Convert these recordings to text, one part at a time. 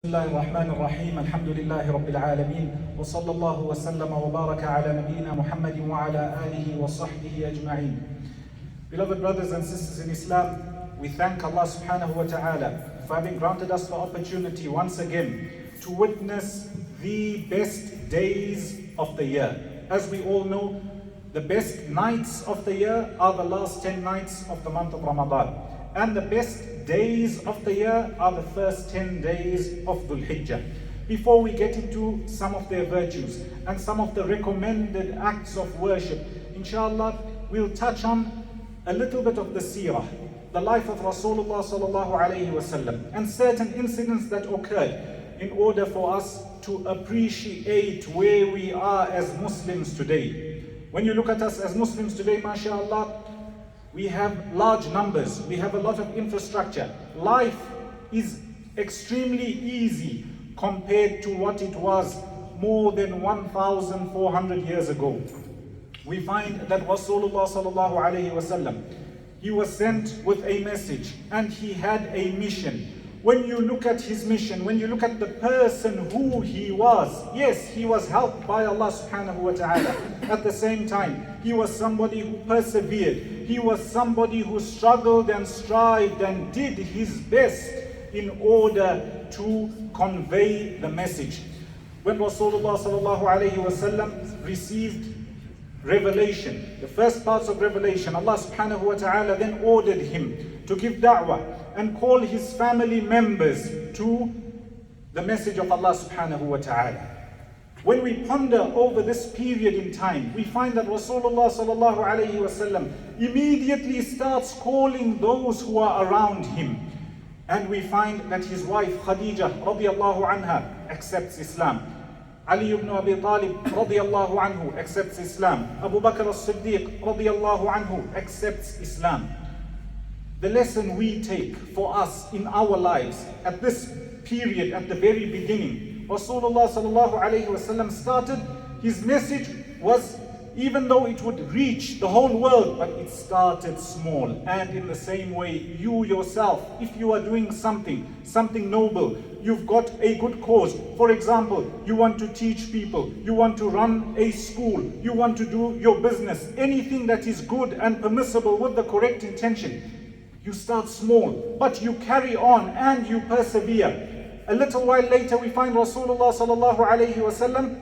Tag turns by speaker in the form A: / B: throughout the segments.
A: بسم الله الرحمن الرحيم الحمد لله رب العالمين وصلى الله وسلم وبارك على نبينا محمد وعلى آله وصحبه أجمعين. Beloved brothers and sisters in Islam, we thank Allah subhanahu wa ta'ala for having granted us the opportunity once again to witness the best days of the year. As we all know, the best nights of the year are the last 10 nights of the month of Ramadan. And the best days of the year are the first 10 days of Dhul Hijjah. Before we get into some of their virtues and some of the recommended acts of worship, inshallah, we'll touch on a little bit of the seerah, the life of Rasulullah sallallahu alayhi wasallam, and certain incidents that occurred in order for us to appreciate where we are as Muslims today. When you look at us as Muslims today, mashallah, we have large numbers, we have a lot of infrastructure. Life is extremely easy compared to what it was more than 1,400 years ago. We find that Rasulullah sallallahu alayhi wasallam, he was sent with a message and he had a mission. When you look at his mission, when you look at the person who he was, yes, he was helped by Allah subhanahu wa ta'ala. At the same time, he was somebody who persevered. He was somebody who struggled and strived and did his best in order to convey the message. When Rasulullah sallallahu alayhi wasallam received revelation, the first parts of revelation, Allah subhanahu wa ta'ala then ordered him to give da'wah and call his family members to the message of Allah subhanahu wa ta'ala. When we ponder over this period in time, we find that Rasulullah sallallahu alayhi wasallam immediately starts calling those who are around him. And we find that his wife Khadija radiallahu anha accepts Islam. Ali ibn Abi Talib radiallahu anhu accepts Islam. Abu Bakr as-Siddiq radiallahu anhu accepts Islam. The lesson we take for us in our lives at this period, at the very beginning, Rasulullah sallallahu alayhi wasallam started, his message was, even though it would reach the whole world, but it started small. And in the same way, you yourself, if you are doing something noble, you've got a good cause. For example, you want to teach people, you want to run a school, you want to do your business, anything that is good and permissible with the correct intention. You start small, but you carry on and you persevere. A little while later, we find Rasulullah sallallahu alayhi wasallam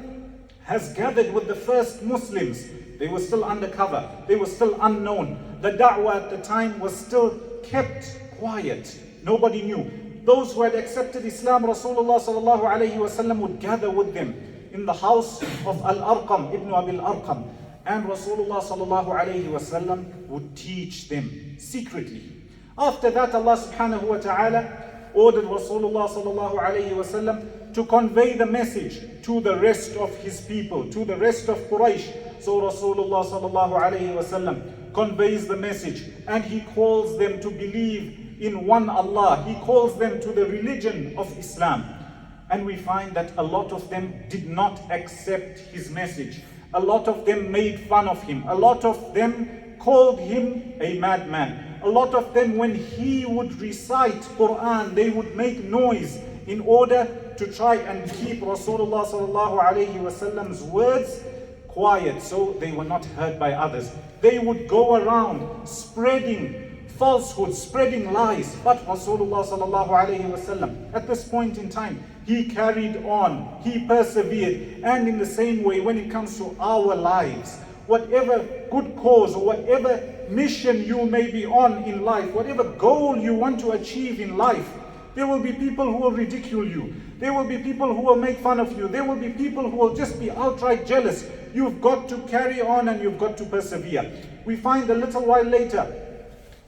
A: has gathered with the first Muslims. They were still undercover, they were still unknown. The da'wah at the time was still kept quiet. Nobody knew. Those who had accepted Islam, Rasulullah sallallahu alayhi wasallam would gather with them in the house of Al-Arqam, Ibn Abi Al-Arqam. And Rasulullah sallallahu alayhi wasallam would teach them secretly. After that, Allah subhanahu wa ta'ala ordered Rasulullah sallallahu alayhi wasallam to convey the message to the rest of his people, to the rest of Quraysh. So Rasulullah sallallahu alayhi wasallam conveys the message and he calls them to believe in one Allah. He calls them to the religion of Islam. And we find that a lot of them did not accept his message. A lot of them made fun of him. A lot of them called him a madman. A lot of them, when he would recite Quran, they would make noise in order to try and keep Rasulullah sallallahu alayhi wasallam's words quiet so they were not heard by others. They would go around spreading falsehoods, spreading lies. But Rasulullah sallallahu alayhi wasallam, at this point in time, he carried on, he persevered. And in the same way, when it comes to our lives, whatever good cause or whatever mission you may be on in life, whatever goal you want to achieve in life, there will be people who will ridicule you. There will be people who will make fun of you. There will be people who will just be outright jealous. You've got to carry on and you've got to persevere. We find a little while later,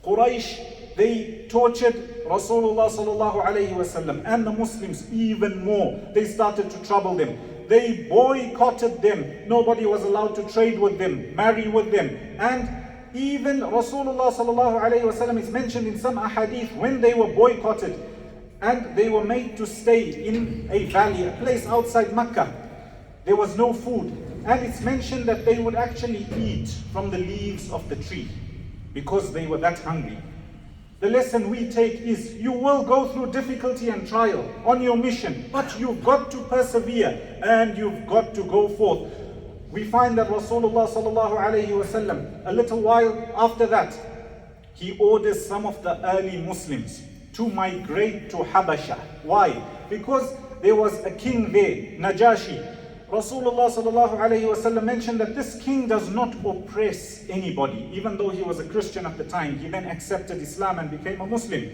A: Quraysh, they tortured Rasulullah sallallahu alayhi wasallam and the Muslims even more. They started to trouble them. They boycotted them. Nobody was allowed to trade with them, marry with them. And even Rasulullah sallallahu alayhi wasallam is mentioned in some ahadith when they were boycotted and they were made to stay in a valley, a place outside Mecca. There was no food. And it's mentioned that they would actually eat from the leaves of the tree because they were that hungry. The lesson we take is you will go through difficulty and trial on your mission, but you've got to persevere and you've got to go forth. We find that Rasulullah sallallahu alayhi wasallam, a little while after that, he orders some of the early Muslims to migrate to Habasha. Why? Because there was a king there, Najashi. Rasulullah sallallahu alayhi wasallam mentioned that this king does not oppress anybody. Even though he was a Christian at the time, he then accepted Islam and became a Muslim.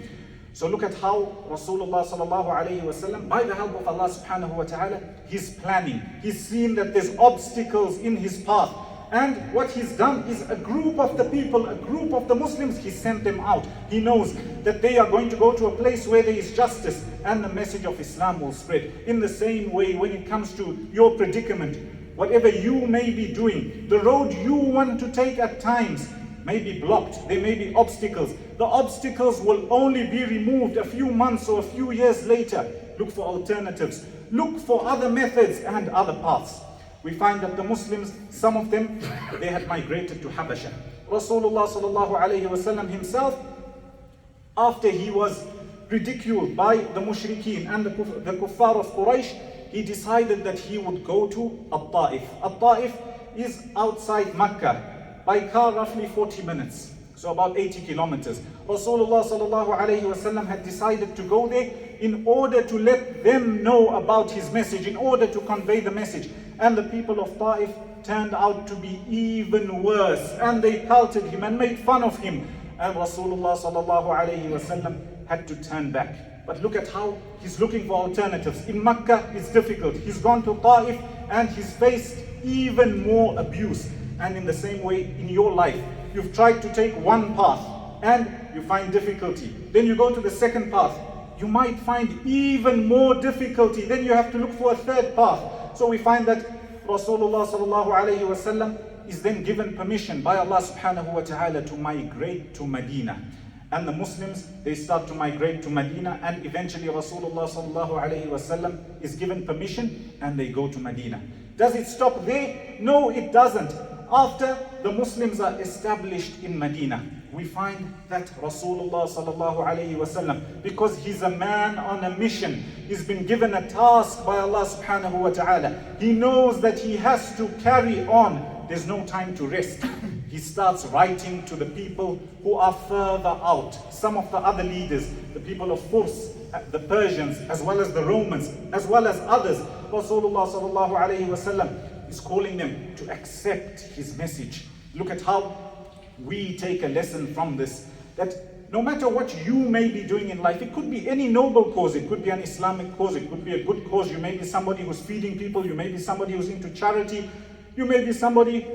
A: So look at how Rasulullah sallallahu alayhi wasallam, by the help of Allah subhanahu wa ta'ala, he's planning. He's seen that there's obstacles in his path. And what he's done is a group of the people, a group of the Muslims, he sent them out. He knows that they are going to go to a place where there is justice and the message of Islam will spread. In the same way, when it comes to your predicament, whatever you may be doing, the road you want to take at times may be blocked. There may be obstacles. The obstacles will only be removed a few months or a few years later. Look for alternatives. Look for other methods and other paths. We find that the Muslims, some of them, they had migrated to Habasha. Rasulullah sallallahu alayhi wasallam himself, after he was ridiculed by the mushrikeen and the kuffar of Quraysh, he decided that he would go to Taif. Taif is outside Mecca, by car roughly 40 minutes, so about 80 kilometers. Rasulullah sallallahu alayhi wasallam had decided to go there in order to let them know about his message, in order to convey the message. And the people of Taif turned out to be even worse, and they pelted him and made fun of him. And Rasulullah sallallahu alayhi wasallam had to turn back. But look at how he's looking for alternatives. In Mecca, it's difficult. He's gone to Taif and he's faced even more abuse. And in the same way, in your life, you've tried to take one path and you find difficulty. Then you go to the second path. You might find even more difficulty. Then you have to look for a third path. So we find that Rasulullah sallallahu alayhi wasallam is then given permission by Allah subhanahu wa ta'ala to migrate to Medina. And the Muslims, they start to migrate to Medina, and eventually Rasulullah sallallahu alayhi wasallam is given permission and they go to Medina. Does it stop there? No, it doesn't. After the Muslims are established in Medina, we find that Rasulullah sallallahu alayhi wasallam, because he's a man on a mission, he's been given a task by Allah subhanahu wa ta'ala. He knows that he has to carry on. There's no time to rest. He starts writing to the people who are further out. Some of the other leaders, the people of Furs, the Persians, as well as the Romans, as well as others. Rasulullah sallallahu alayhi wasallam is calling them to accept his message. Look at how we take a lesson from this, that no matter what you may be doing in life, it could be any noble cause, it could be an Islamic cause, it could be a good cause, you may be somebody who's feeding people, you may be somebody who's into charity, you may be somebody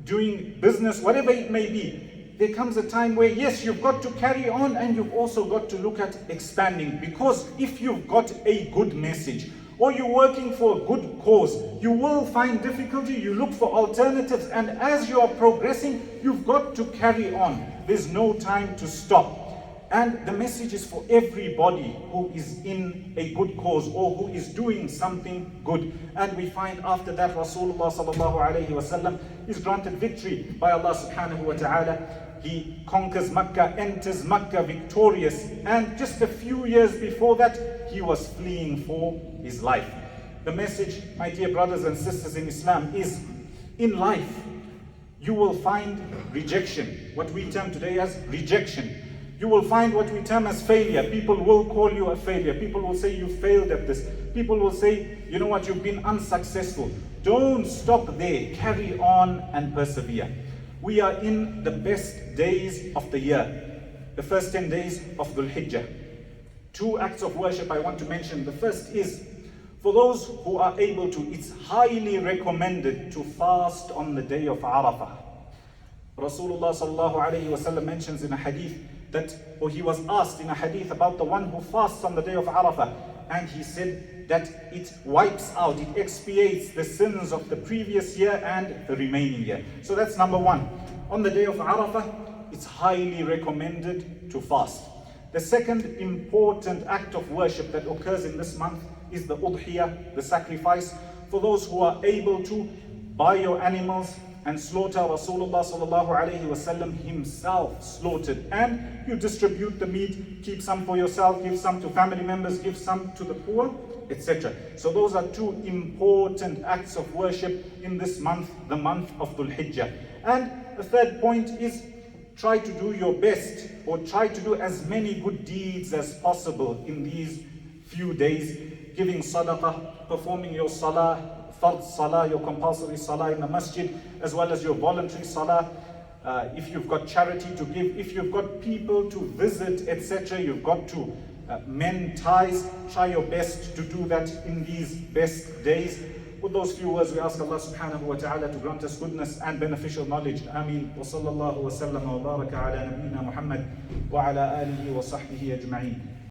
A: doing business, whatever it may be. There comes a time where, yes, you've got to carry on and you've also got to look at expanding, because if you've got a good message, or you're working for a good cause, you will find difficulty, you look for alternatives, and as you are progressing, you've got to carry on. There's no time to stop. And the message is for everybody who is in a good cause or who is doing something good. And we find after that Rasulullah sallallahu alayhi wasallam is granted victory by Allah subhanahu wa ta'ala. He conquers Mecca, enters Mecca victorious, and just a few years before that, he was fleeing for his life. The message, my dear brothers and sisters in Islam, is in life, you will find rejection, what we term today as rejection. You will find what we term as failure. People will call you a failure. People will say you failed at this. People will say, you know what, you've been unsuccessful. Don't stop there. Carry on and persevere. We are in the best days of the year, the first 10 days of Dhul Hijjah. 2 acts of worship I want to mention. The first is, for those who are able to, it's highly recommended to fast on the day of Arafah. Rasulullah sallallahu alayhi wasallam mentions in a hadith that, or he was asked in a hadith about the one who fasts on the day of Arafah, and he said that it wipes out, it expiates the sins of the previous year and the remaining year. So that's number one. On the day of Arafah, it's highly recommended to fast. The second important act of worship that occurs in this month is the udhiyah, the sacrifice. For those who are able to, buy your animals, and slaughter. Rasulullah sallallahu alayhi wasallam himself slaughtered, and you distribute the meat, keep some for yourself, give some to family members, give some to the poor, etc. So those are two important acts of worship in this month, the month of Dhul Hijjah. And the third point is try to do your best, or try to do as many good deeds as possible in these few days, giving sadaqah, performing your salah, fard salah, your compulsory salah in the masjid, as well as your voluntary salah. If you've got charity to give, if you've got people to visit, etc., you've got to mend ties. Try your best to do that in these best days. With those few words, we ask Allah subhanahu wa ta'ala to grant us goodness and beneficial knowledge. Ameen. Wa sallallahu wa sallam wa baraka ala nabiyyina Muhammad wa ala alihi wa sahbihi ajma'een.